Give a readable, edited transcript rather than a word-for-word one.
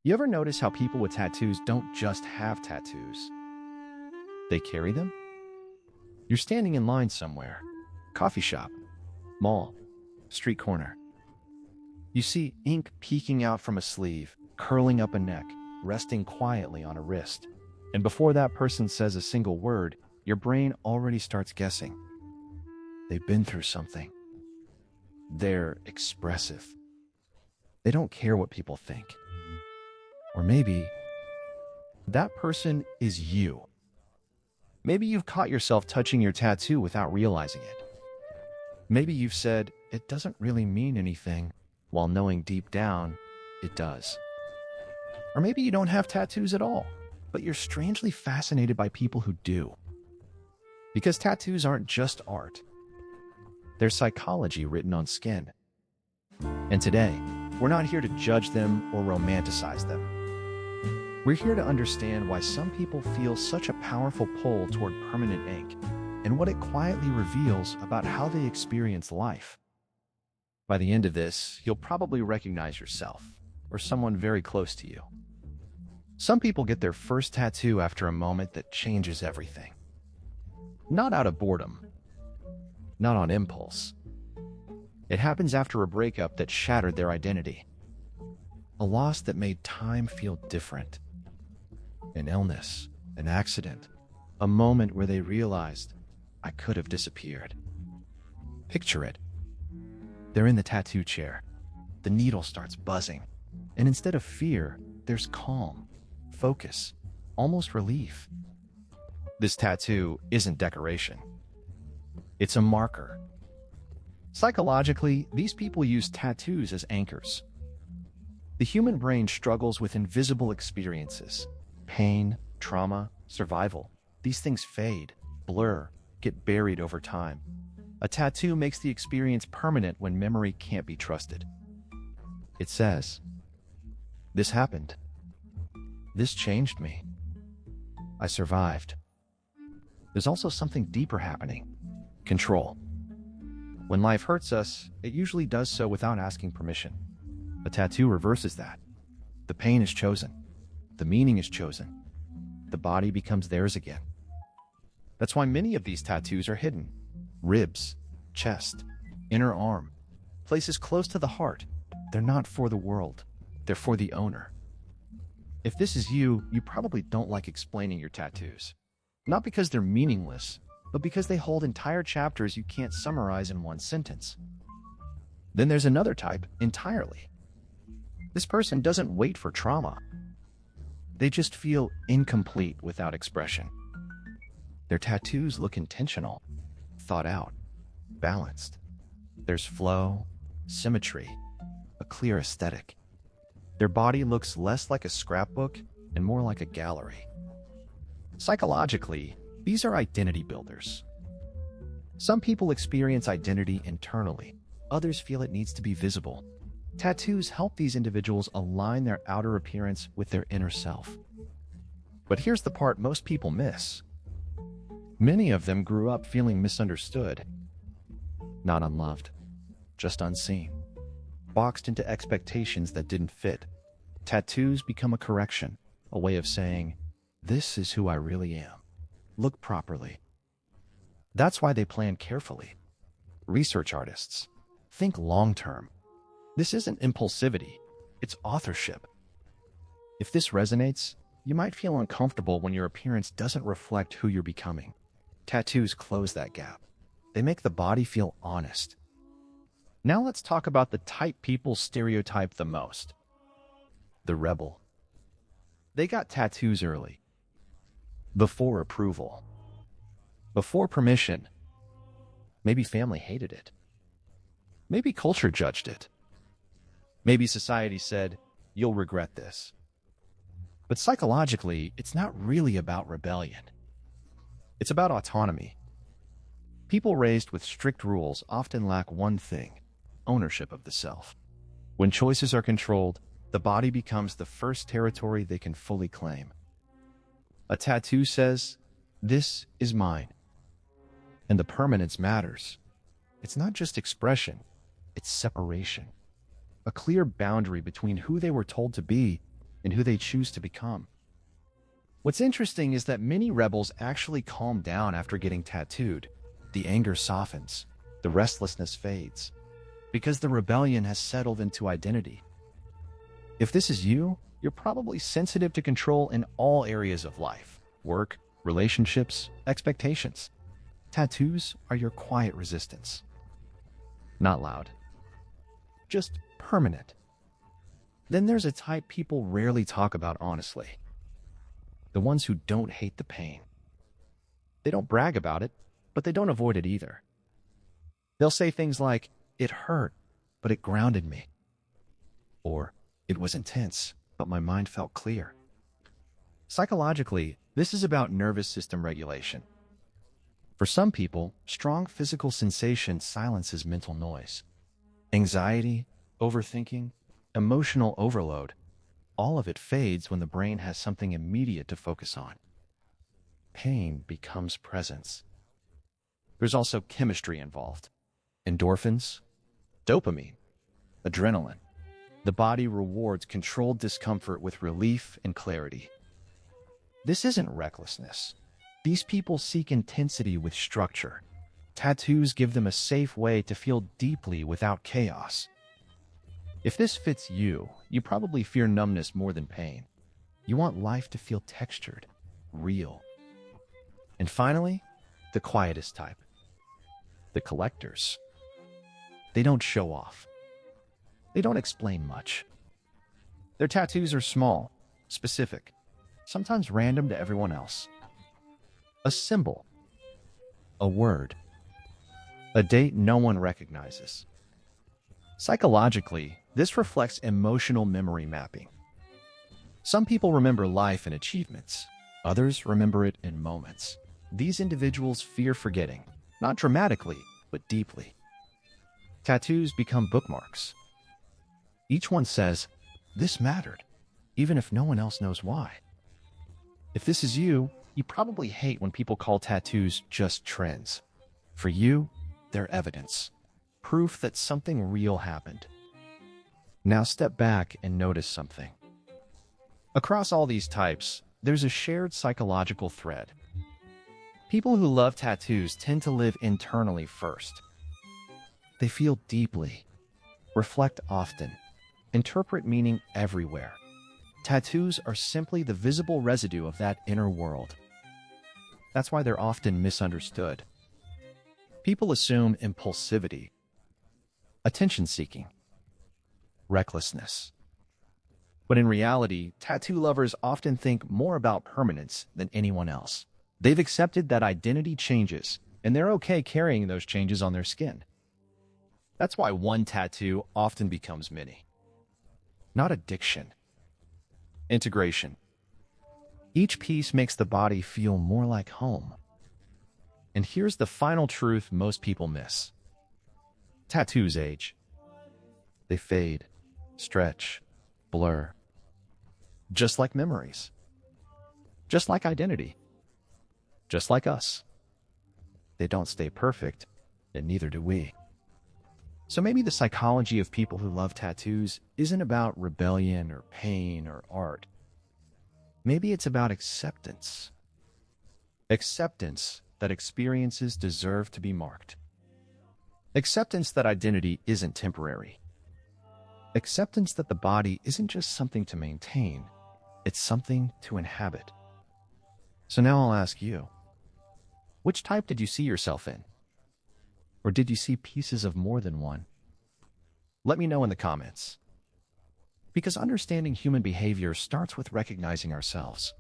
You ever notice how people with tattoos don't just have tattoos? They carry them? You're standing in line somewhere. Coffee shop, mall, street corner. You see ink peeking out from a sleeve, curling up a neck, resting quietly on a wrist. And before that person says a single word, your brain already starts guessing. They've been through something. They're expressive. They don't care what people think. Or maybe that person is you. Maybe you've caught yourself touching your tattoo without realizing it. Maybe you've said, it doesn't really mean anything, while knowing deep down, it does. Or maybe you don't have tattoos at all, but you're strangely fascinated by people who do. Because tattoos aren't just art. They're psychology written on skin. And today, we're not here to judge them or romanticize them. We're here to understand why some people feel such a powerful pull toward permanent ink and what it quietly reveals about how they experience life. By the end of this, you'll probably recognize yourself or someone very close to you. Some people get their first tattoo after a moment that changes everything. Not out of boredom, not on impulse. It happens after a breakup that shattered their identity, a loss that made time feel different. An illness, an accident, a moment where they realized, I could have disappeared. Picture it. They're in the tattoo chair. The needle starts buzzing. And instead of fear, there's calm, focus, almost relief. This tattoo isn't decoration. It's a marker. Psychologically, these people use tattoos as anchors. The human brain struggles with invisible experiences. Pain, trauma, survival. These things fade, blur, get buried over time. A tattoo makes the experience permanent when memory can't be trusted. It says, this happened. This changed me. I survived. There's also something deeper happening. Control. When life hurts us, it usually does so without asking permission. A tattoo reverses that. The pain is chosen. The meaning is chosen. The body becomes theirs again. That's why many of these tattoos are hidden. Ribs, chest, inner arm, places close to the heart. They're not for the world. They're for the owner. If this is you, you probably don't like explaining your tattoos. Not because they're meaningless, but because they hold entire chapters you can't summarize in one sentence. Then there's another type entirely. This person doesn't wait for trauma. They just feel incomplete without expression. Their tattoos look intentional, thought out, balanced. There's flow, symmetry, a clear aesthetic. Their body looks less like a scrapbook and more like a gallery. Psychologically, these are identity builders. Some people experience identity internally. Others feel it needs to be visible. Tattoos help these individuals align their outer appearance with their inner self. But here's the part most people miss. Many of them grew up feeling misunderstood. Not unloved, just unseen. Boxed into expectations that didn't fit. Tattoos become a correction, a way of saying, this is who I really am. Look properly. That's why they plan carefully. Research artists. Think long-term. This isn't impulsivity, it's authorship. If this resonates, you might feel uncomfortable when your appearance doesn't reflect who you're becoming. Tattoos close that gap. They make the body feel honest. Now let's talk about the type people stereotype the most. The rebel. They got tattoos early. Before approval. Before permission. Maybe family hated it. Maybe culture judged it. Maybe society said, you'll regret this. But psychologically, it's not really about rebellion. It's about autonomy. People raised with strict rules often lack one thing: ownership of the self. When choices are controlled, the body becomes the first territory they can fully claim. A tattoo says, this is mine. And the permanence matters. It's not just expression, it's separation. A clear boundary between who they were told to be and who they choose to become. What's interesting is that many rebels actually calm down after getting tattooed. The anger softens, the restlessness fades, because the rebellion has settled into identity. If this is you, you're probably sensitive to control in all areas of life: work, relationships, expectations. Tattoos are your quiet resistance. Not loud, just permanent. Then there's a type people rarely talk about honestly: the ones who don't hate the pain. They don't brag about it, but they don't avoid it either. They'll say things like, "It hurt, but it grounded me." Or, "It was intense, but my mind felt clear." Psychologically, this is about nervous system regulation. For some people, strong physical sensation silences mental noise. Anxiety, overthinking, emotional overload, all of it fades when the brain has something immediate to focus on. Pain becomes presence. There's also chemistry involved: endorphins, dopamine, adrenaline. The body rewards controlled discomfort with relief and clarity. This isn't recklessness. These people seek intensity with structure. Tattoos give them a safe way to feel deeply without chaos. If this fits you, you probably fear numbness more than pain. You want life to feel textured, real. And finally, the quietest type: the collectors. They don't show off. They don't explain much. Their tattoos are small, specific, sometimes random to everyone else. A symbol, a word, a date no one recognizes. Psychologically, this reflects emotional memory mapping. Some people remember life and achievements. Others remember it in moments. These individuals fear forgetting, not dramatically, but deeply. Tattoos become bookmarks. Each one says, "This mattered," even if no one else knows why. If this is you, you probably hate when people call tattoos just trends. For you, they're evidence, proof that something real happened. Now step back and notice something. Across all these types, there's a shared psychological thread. People who love tattoos tend to live internally first. They feel deeply, reflect often, interpret meaning everywhere. Tattoos are simply the visible residue of that inner world. That's why they're often misunderstood. People assume impulsivity, attention-seeking, recklessness. But in reality, tattoo lovers often think more about permanence than anyone else. They've accepted that identity changes, and they're okay carrying those changes on their skin. That's why one tattoo often becomes many. Not addiction. Integration. Each piece makes the body feel more like home. And here's the final truth most people miss. Tattoos age. They fade, stretch, blur. Just like memories. Just like identity. Just like us. They don't stay perfect, and neither do we. So maybe the psychology of people who love tattoos isn't about rebellion or pain or art. Maybe it's about acceptance. Acceptance that experiences deserve to be marked. Acceptance that identity isn't temporary. Acceptance that the body isn't just something to maintain, it's something to inhabit. So now I'll ask you, which type did you see yourself in? Or did you see pieces of more than one? Let me know in the comments. Because understanding human behavior starts with recognizing ourselves.